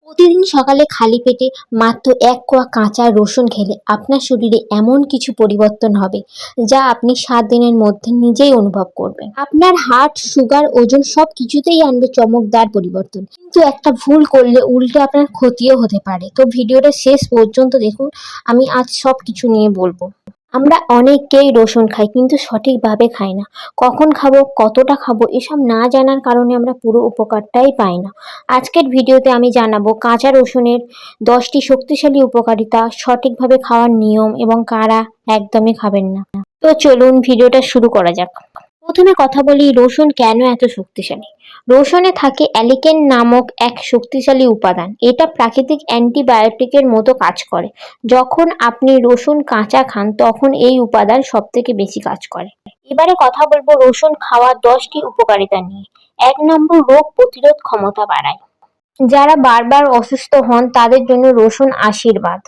প্রতিদিন সকালে খালি পেটে মাত্র ১ কোয়া কাঁচা রসুন খেলে আপনার শরীরে এমন কিছু পরিবর্তন হবে যা আপনি ৭ দিনের মধ্যে নিজেই অনুভব করবেন। আপনার হার্ট, সুগার, ওজন সব কিছুতেই আনবে চমকদার পরিবর্তন। কিন্তু একটা ভুল করলে উল্টে আপনার ক্ষতিও হতে পারে। তো ভিডিওটা শেষ পর্যন্ত দেখুন, আমি আজ সব কিছু নিয়ে বলবো। আমরা অনেকেই রসুন খাই কিন্তু সঠিকভাবে খাই না। কখন খাবো, কতটা খাবো এসব না জানার কারণে আমরা পুরো উপকারটাই পাই না। আজকের ভিডিওতে আমি জানাবো কাঁচা রসুনের 10টি শক্তিশালী উপকারিতা, সঠিকভাবে খাওয়ার নিয়ম এবং কারা একদমই খাবেন না। তো চলুন ভিডিওটা শুরু করা যাক। প্রথমে কথা বলি রসুন কেন এত শক্তিশালী। রসুনে থাকে অ্যালিকেন নামক এক শক্তিশালী উপাদান। এটা প্রাকৃতিক অ্যান্টিবায়োটিকের মতো কাজ করে। যখন আপনি রসুন কাঁচা খান তখন এই উপাদান সবথেকে বেশি কাজ করে। এবারে কথা বলবো রসুন খাওয়ার 10টি উপকারিতা নিয়ে। ১ নম্বর, রোগ প্রতিরোধ ক্ষমতা বাড়ায়। যারা বারবার অসুস্থ হন তাদের জন্য রসুন আশীর্বাদ।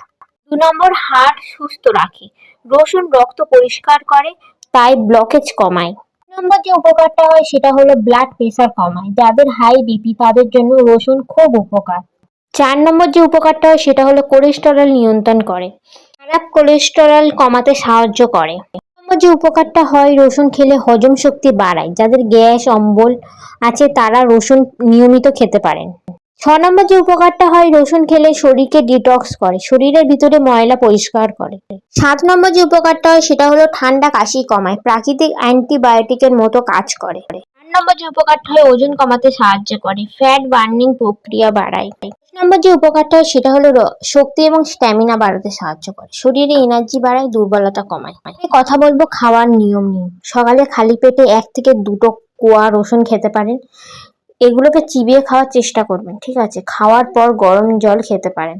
২ নম্বর, হার্ট সুস্থ রাখে। রসুন রক্ত পরিষ্কার করে, তাই ব্লকেজ কমায়। ২ নম্বর যে উপকারটা হয় সেটা হলো ব্লাড প্রেশার কমায়। যাদের হাই বিপি তাদের জন্য রসুন খুব উপকার। ৪ নম্বর যে উপকারটা হয় সেটা হলো কোলেস্টেরল নিয়ন্ত্রণ করে। খারাপ কোলেস্টেরল কমাতে সাহায্য করে। ৫ নম্বর যে উপকারটা হয় রসুন খেলে হজম শক্তি বাড়ায়। যাদের গ্যাস অম্বল আছে তারা রসুন নিয়মিত খেতে পারেন। ৬ নম্বর যে উপকারটা হয় রসুন খেলে শরীরকে ডিটক্স করে, শরীরের ভিতরে ময়লা পরিষ্কার করে। ৭ নম্বর যে উপকারটা হয় সেটা হলো ঠান্ডা কাশি কমায়, প্রাকৃতিক অ্যান্টিবায়োটিকের মতো কাজ করে। ৮ নম্বর যে উপকারটা হয় ওজন কমাতে সাহায্য করে, ফ্যাট বার্নিং প্রক্রিয়া বাড়ায়। ১০ নম্বর যে উপকারটা হয় সেটা হলো শক্তি এবং স্ট্যামিনা বাড়াতে সাহায্য করে, শরীরে এনার্জি বাড়ায়, দুর্বলতা কমায়। কথা বলবো খাওয়ার নিয়ম নিয়ে। সকালে খালি পেটে ১ থেকে ২ কোয়া রসুন খেতে পারেন। এগুলোকে চিবিয়ে খাওয়ার চেষ্টা করবেন, ঠিক আছে? খাওয়ার পর গরম জল খেতে পারেন।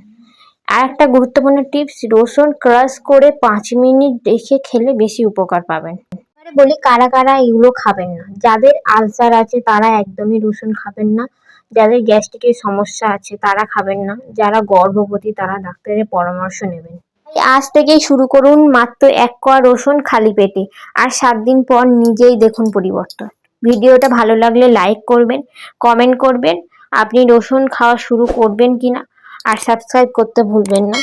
আর একটা গুরুত্বপূর্ণ টিপস, রসুন ক্রাশ করে ৫ মিনিট রেখে খেলে বেশি উপকার পাবেন। এবারে বলি কারা কারা এগুলো খাবেন না। যাদের আলসার আছে তারা একদমই রসুন খাবেন না। যাদের গ্যাস্ট্রিকের সমস্যা আছে তারা খাবেন না। যারা গর্ভবতী তারা ডাক্তারের পরামর্শ নেবেন। আজ থেকেই শুরু করুন মাত্র ১ কোয়া রসুন খালি পেটে, আর ৭ দিন পর নিজেই দেখুন পরিবর্তন। ভিডিওটা ভালো লাগলে লাইক করবেন, কমেন্ট করবেন আপনি রসুন খাওয়া শুরু করবেন কিনা, আর সাবস্ক্রাইব করতে ভুলবেন না।